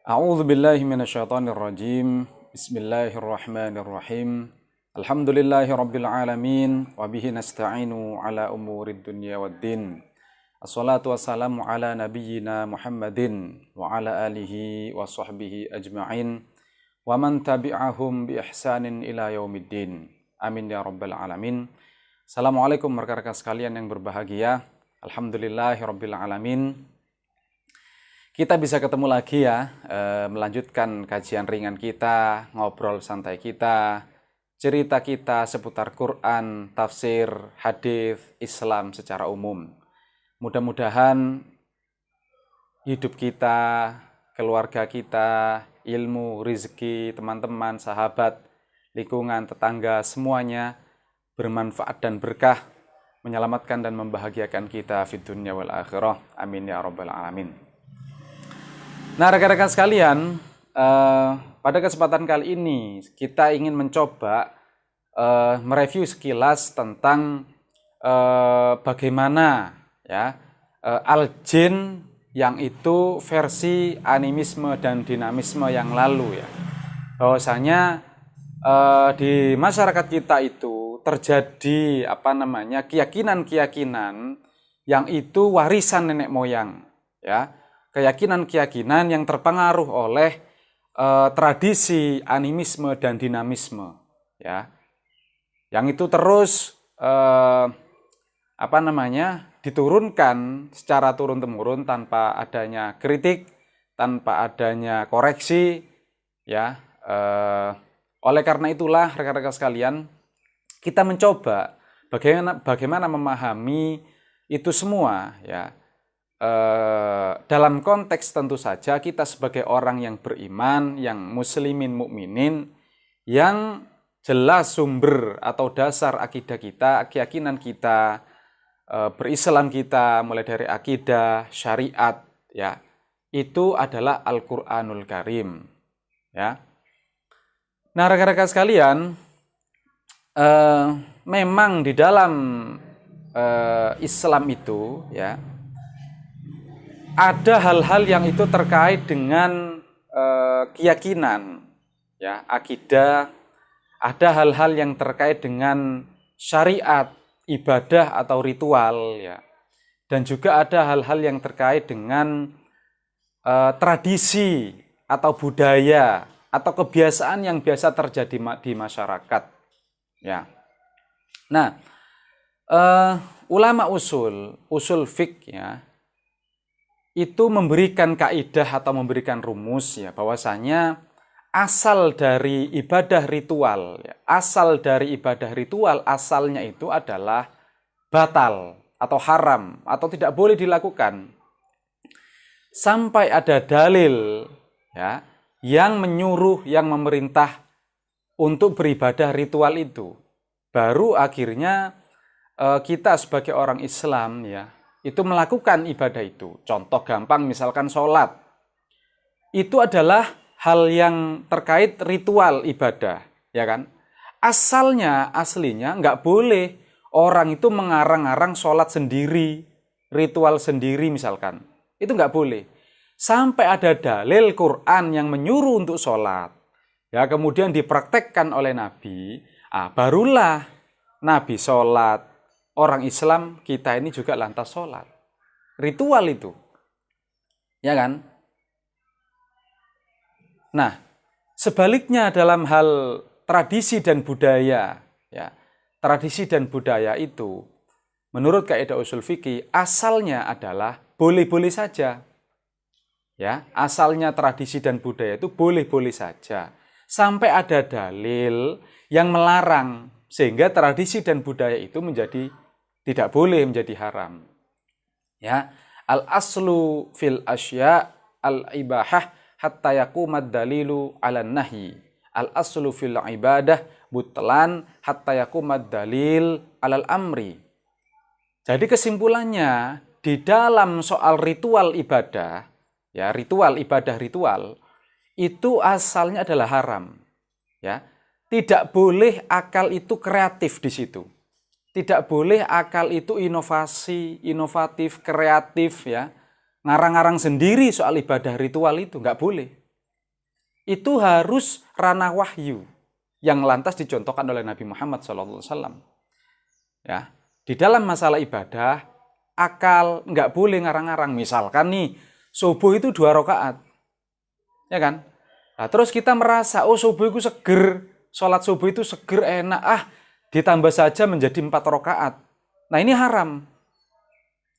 A'udzu billahi minasyaitonir rajim. Bismillahirrahmanirrahim. Alhamdulillahi rabbil alamin wa bihi nasta'inu ala umurid dunya waddin. Assalatu wassalamu ala nabiyyina Muhammadin wa ala alihi wa sahbihi ajma'in wa man tabi'ahum bi ihsanin ila yaumiddin. Amin ya rabbal alamin. Assalamualaikum rekan-rekan sekalian yang berbahagia. Alhamdulillahi rabbil alamin. Kita bisa ketemu lagi ya, melanjutkan kajian ringan kita, ngobrol santai kita, cerita kita seputar Quran, tafsir, hadis, Islam secara umum. Mudah-mudahan hidup kita, keluarga kita, ilmu, rezeki, teman-teman, sahabat, lingkungan, tetangga, semuanya bermanfaat dan berkah, menyelamatkan dan membahagiakan kita fid dunya wal akhirah. Amin ya rabbal alamin. Nah, rekan-rekan sekalian, pada kesempatan kali ini kita ingin mencoba mereview sekilas tentang bagaimana ya Al-Jin yang itu versi animisme dan dinamisme yang lalu ya. Bahwasanya di masyarakat kita itu terjadi keyakinan-keyakinan yang itu warisan nenek moyang ya. Keyakinan-keyakinan yang terpengaruh oleh tradisi animisme dan dinamisme ya. Yang itu terus diturunkan secara turun-temurun tanpa adanya kritik, tanpa adanya koreksi ya. Oleh karena itulah rekan-rekan sekalian, kita mencoba bagaimana memahami itu semua ya. Dalam konteks tentu saja kita sebagai orang yang beriman, yang muslimin mukminin, yang jelas sumber atau dasar akidah kita, keyakinan kita, berislam kita mulai dari akidah, syariat ya. Itu adalah Al-Qur'anul Karim ya. Nah, rekan-rekan sekalian, memang di dalam Islam itu ya ada hal-hal yang itu terkait dengan keyakinan ya, akidah, ada hal-hal yang terkait dengan syariat, ibadah atau ritual ya. Dan juga ada hal-hal yang terkait dengan tradisi atau budaya atau kebiasaan yang biasa terjadi di masyarakat ya. Nah, ulama usul fiqh ya, itu memberikan kaidah atau memberikan rumus ya, bahwasanya asal dari ibadah ritual ya, asalnya itu adalah batal atau haram atau tidak boleh dilakukan sampai ada dalil ya yang menyuruh, yang memerintah untuk beribadah ritual itu. Baru akhirnya kita sebagai orang Islam ya itu melakukan ibadah itu. Contoh gampang misalkan sholat. Itu adalah hal yang terkait ritual ibadah, ya kan? Aslinya nggak boleh orang itu mengarang-arang sholat sendiri, ritual sendiri misalkan. Itu nggak boleh. Sampai ada dalil Quran yang menyuruh untuk sholat. Ya, kemudian dipraktekkan oleh Nabi, barulah Nabi sholat. Orang Islam kita ini juga lantas sholat. Ritual itu. Ya kan? Nah, sebaliknya dalam hal tradisi dan budaya. Ya, tradisi dan budaya itu, menurut kaidah usul fikih, asalnya adalah boleh-boleh saja. Ya, asalnya tradisi dan budaya itu boleh-boleh saja. Sampai ada dalil yang melarang. Sehingga tradisi dan budaya itu menjadi tidak boleh, menjadi haram. Ya, al-aslu fil asya al-ibahah hatta yaqumad dalilu 'alan nahyi. Al-aslu fil ibadah butlan hatta yaqumad dalil 'alal amri. Jadi kesimpulannya di dalam soal ritual ibadah, ya, ritual ibadah ritual itu asalnya adalah haram. Ya. Tidak boleh akal itu kreatif di situ. Tidak boleh akal itu inovasi, inovatif, kreatif ya. Ngarang-ngarang sendiri soal ibadah ritual itu nggak boleh. itu harus ranah wahyu yang lantas dicontohkan oleh Nabi Muhammad SAW. Ya, di dalam masalah ibadah, akal nggak boleh ngarang-ngarang. Misalkan nih, subuh itu 2 rakaat, ya kan? Nah, terus kita merasa, oh subuh itu seger, sholat subuh itu seger, enak, ditambah saja menjadi 4 rakaat. Nah ini haram,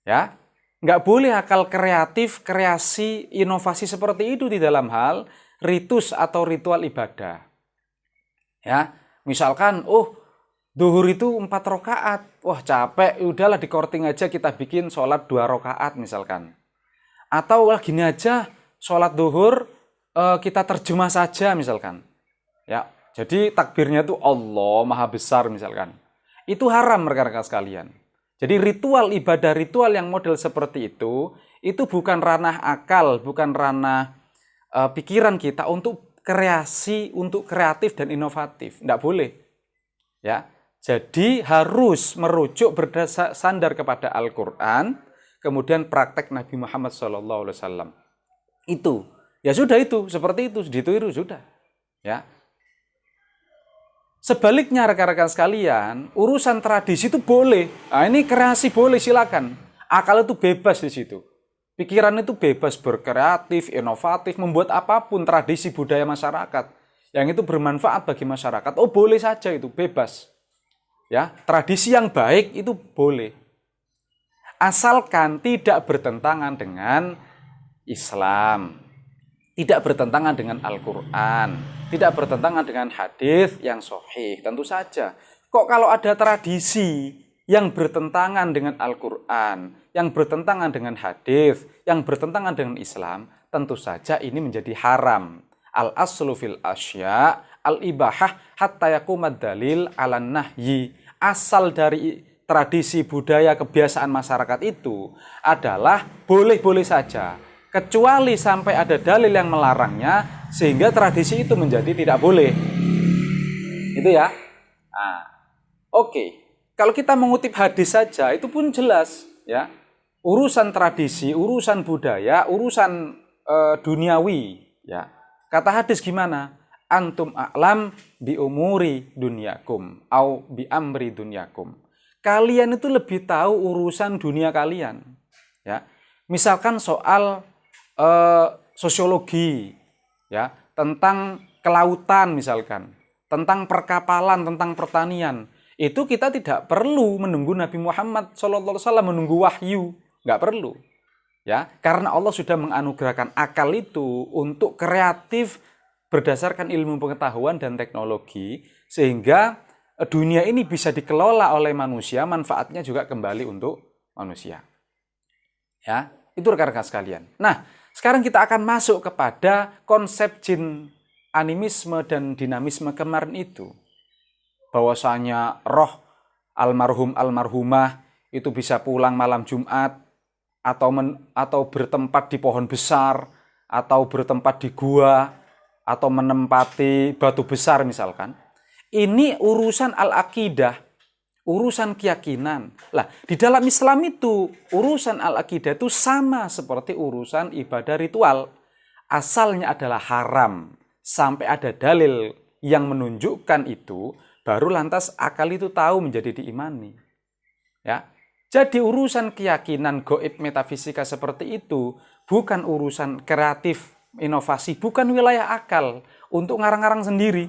ya. Nggak boleh akal kreatif, kreasi, inovasi seperti itu di dalam hal ritus atau ritual ibadah. Ya, misalkan, duhur itu 4 rakaat. Wah capek, udahlah di korting aja kita bikin sholat 2 rakaat misalkan. Atau gini aja, sholat duhur kita terjemah saja misalkan. Ya, jadi takbirnya itu Allah Maha Besar misalkan. Itu haram rekan-rekan sekalian. Jadi ritual ibadah, ritual yang model seperti itu bukan ranah akal, bukan ranah pikiran kita untuk kreasi, untuk kreatif dan inovatif. Tidak boleh. Ya. Jadi harus merujuk bersandar kepada Al-Quran, kemudian praktek Nabi Muhammad SAW. Itu. Ya sudah itu, seperti itu, ditiru sudah. Ya. Sebaliknya rekan-rekan sekalian, urusan tradisi itu boleh. Nah, ini kreasi boleh, silakan. Akal itu bebas di situ. Pikiran itu bebas berkreatif, inovatif, membuat apapun tradisi budaya masyarakat yang itu bermanfaat bagi masyarakat. Oh, boleh saja itu, bebas. Ya, tradisi yang baik itu boleh. Asalkan tidak bertentangan dengan Islam, tidak bertentangan dengan Al-Quran, tidak bertentangan dengan hadis yang sahih, tentu saja. Kok kalau ada tradisi yang bertentangan dengan Al-Quran, yang bertentangan dengan hadis, yang bertentangan dengan Islam, tentu saja ini menjadi haram. Al-aslu fil asya, al-ibahah hatta yakumad dalil ala nahyi. Asal dari tradisi, budaya, kebiasaan masyarakat itu adalah boleh-boleh saja. Kecuali sampai ada dalil yang melarangnya, sehingga tradisi itu menjadi tidak boleh. Itu ya. Nah, oke. Kalau kita mengutip hadis saja, itu pun jelas. Ya. Urusan tradisi, urusan budaya, urusan duniawi. Ya. Kata hadis gimana? Antum a'lam bi umuri dunyakum au bi amri dunyakum. Kalian itu lebih tahu urusan dunia kalian. Ya. Misalkan soal sosiologi, ya, tentang kelautan misalkan, tentang perkapalan, tentang pertanian. Itu kita tidak perlu menunggu Nabi Muhammad SAW menunggu wahyu, nggak perlu. Ya, karena Allah sudah menganugerahkan akal itu untuk kreatif berdasarkan ilmu pengetahuan dan teknologi, sehingga dunia ini bisa dikelola oleh manusia, manfaatnya juga kembali untuk manusia. Ya, itu rekan-rekan sekalian. Nah, sekarang kita akan masuk kepada konsep jin animisme dan dinamisme kemarin itu. Bahwasanya roh almarhum almarhumah itu bisa pulang malam Jumat, atau bertempat di pohon besar, atau bertempat di gua, atau menempati batu besar misalkan. Ini urusan al-aqidah, urusan keyakinan. Lah, di dalam Islam itu urusan al-aqidah itu sama seperti urusan ibadah ritual. Asalnya adalah haram. Sampai ada dalil yang menunjukkan itu, baru lantas akal itu tahu menjadi diimani. Ya. Jadi urusan keyakinan gaib metafisika seperti itu bukan urusan kreatif, inovasi, bukan wilayah akal untuk ngarang-ngarang sendiri.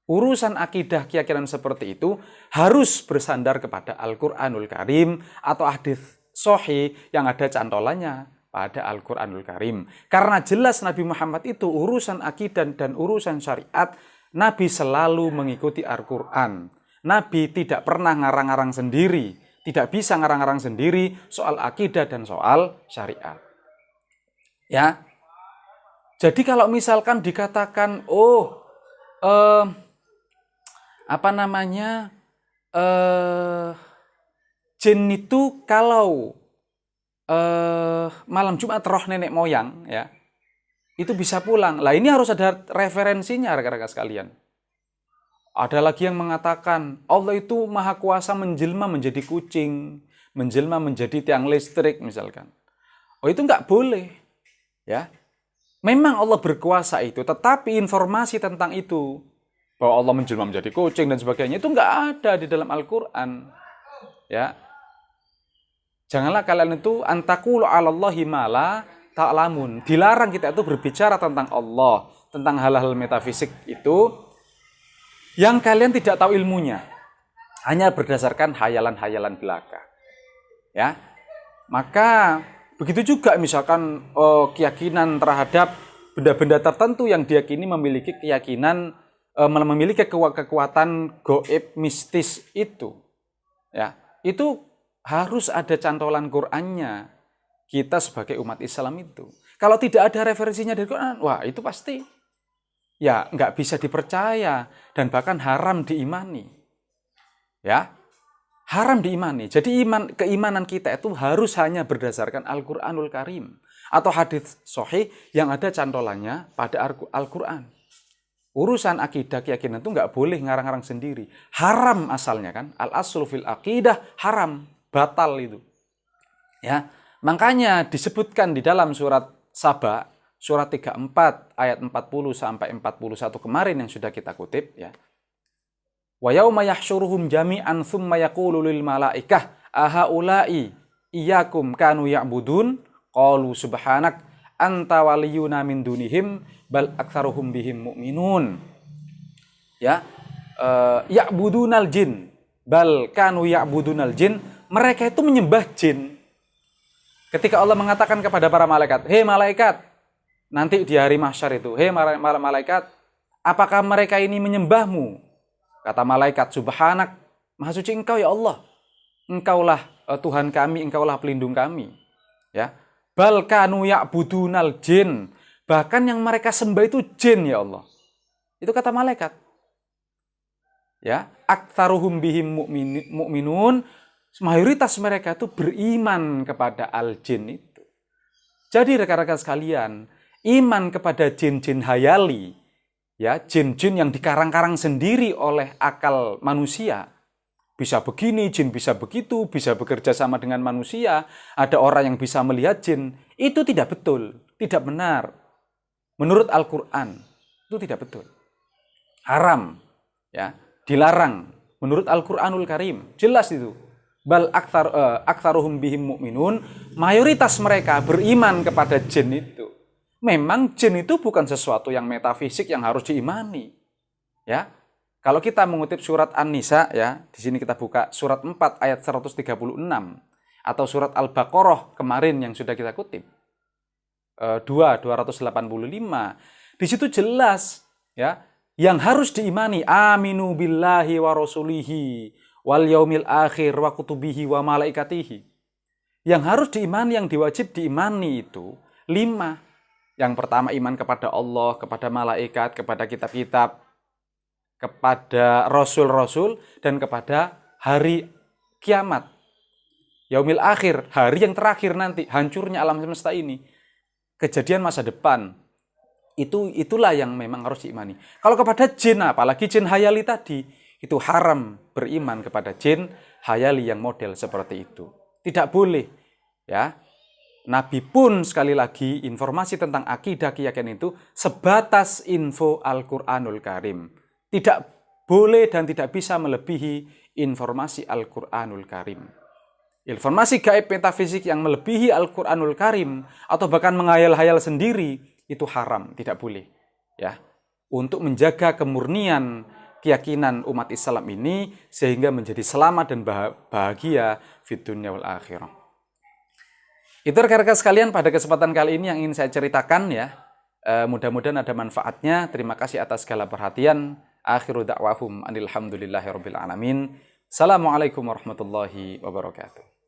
Urusan akidah keyakinan seperti itu harus bersandar kepada Al-Quranul Karim atau hadis sahih yang ada cantolannya pada Al-Quranul Karim. Karena jelas Nabi Muhammad itu urusan akidah dan urusan syariat, Nabi selalu mengikuti Al-Quran. Nabi tidak pernah ngarang-ngarang sendiri, tidak bisa ngarang-ngarang sendiri soal akidah dan soal syariat. Ya. Jadi kalau misalkan dikatakan, jin itu kalau malam Jumat roh nenek moyang, ya, itu bisa pulang. Lah ini harus ada referensinya rekan-rekan sekalian. Ada lagi yang mengatakan Allah itu maha kuasa menjelma menjadi kucing, menjelma menjadi tiang listrik misalkan. Oh itu nggak boleh, ya. Memang Allah berkuasa itu, tetapi informasi tentang itu, bahwa Allah menjelma menjadi kucing dan sebagainya, itu nggak ada di dalam Al-Quran. Ya, janganlah kalian itu antakulu 'alallahi ma la ta'lamun. Dilarang kita itu berbicara tentang Allah, tentang hal-hal metafisik itu yang kalian tidak tahu ilmunya, hanya berdasarkan hayalan-hayalan belaka. Ya, maka begitu juga misalkan keyakinan terhadap benda-benda tertentu yang diyakini memiliki keyakinan memiliki kekuatan gaib mistis itu. Ya, itu harus ada cantolan Qur'annya. Kita sebagai umat Islam itu. Kalau tidak ada referensinya dari Quran, wah itu pasti ya nggak bisa dipercaya dan bahkan haram diimani. Ya, haram diimani. Jadi keimanan kita itu harus hanya berdasarkan Al-Qur'anul Karim atau hadis sahih yang ada cantolannya pada Al-Qur'an. Urusan akidah keyakinan itu nggak boleh ngarang-ngarang sendiri. Haram asalnya kan. Al-aslu fil aqidah haram, batal itu. Ya, makanya disebutkan di dalam surat Saba, surat 34 ayat 40 sampai 41 kemarin yang sudah kita kutip ya. Wa yauma yahsyuruhum jami'an tsumma yaqulu lil malaikah ahaula'i iyyakum kanu ya'budun qalu subhanak anta waliyuna min dunihim bal aktsaruhum bihim mu'minun. Ya, ya'budunal jin bal kanu ya'budunal jin, mereka itu menyembah jin. Ketika Allah mengatakan kepada para malaikat, "Hei malaikat," nanti di hari mahsyar itu, "Hei malaikat, apakah mereka ini menyembahmu?" Kata malaikat, "Subhanak, maha suci engkau ya Allah. Engkaulah Tuhan kami, engkaulah pelindung kami." Ya. Bal kanu ya'budunal jin. Bahkan yang mereka sembah itu jin ya Allah. Itu kata malaikat. Ya, aktsaruhum bihim mu'minun. Mayoritas mereka itu beriman kepada al-jin itu. Jadi rekan-rekan sekalian, iman kepada jin-jin hayali, ya, jin-jin yang dikarang-karang sendiri oleh akal manusia. Bisa begini, jin bisa begitu, bisa bekerja sama dengan manusia. Ada orang yang bisa melihat jin. Itu tidak betul, tidak benar. Menurut Al-Quran, itu tidak betul. Haram, ya, dilarang. Menurut Al-Quranul Karim, jelas itu. Bal aktsaruhum bihim mu'minun, mayoritas mereka beriman kepada jin itu. Memang jin itu bukan sesuatu yang metafisik yang harus diimani. Ya. Kalau kita mengutip surat An-Nisa ya, di sini kita buka surat 4 ayat 136 atau surat Al-Baqarah kemarin yang sudah kita kutip. 285. Di situ jelas ya, yang harus diimani aminu billahi wa rasulihi wal yaumil akhir wa kutubihi wa malaikatihi. Yang harus diimani, yang diwajib diimani itu 5. Yang pertama iman kepada Allah, kepada malaikat, kepada kitab-kitab, kepada rasul-rasul, dan kepada hari kiamat. Yaumil akhir, hari yang terakhir nanti, hancurnya alam semesta ini. Kejadian masa depan. Itulah yang memang harus diimani. Kalau kepada jin, apalagi jin hayali tadi, itu haram beriman kepada jin hayali yang model seperti itu. Tidak boleh. Ya. Nabi pun sekali lagi informasi tentang akidah keyakinan itu sebatas info Al-Qur'anul Karim. Tidak boleh dan tidak bisa melebihi informasi Al-Qur'anul Karim. Informasi gaib metafisik yang melebihi Al-Qur'anul Karim atau bahkan menghayal-hayal sendiri itu haram, tidak boleh. Ya, untuk menjaga kemurnian keyakinan umat Islam ini sehingga menjadi selamat dan bahagia fid dunya wal akhirah. Itu rekan-rekan sekalian pada kesempatan kali ini yang ingin saya ceritakan ya. Mudah-mudahan ada manfaatnya. Terima kasih atas segala perhatian. Akhiru da'wahum anilhamdulillahirabbil alamin. Assalamualaikum warahmatullahi wabarakatuh.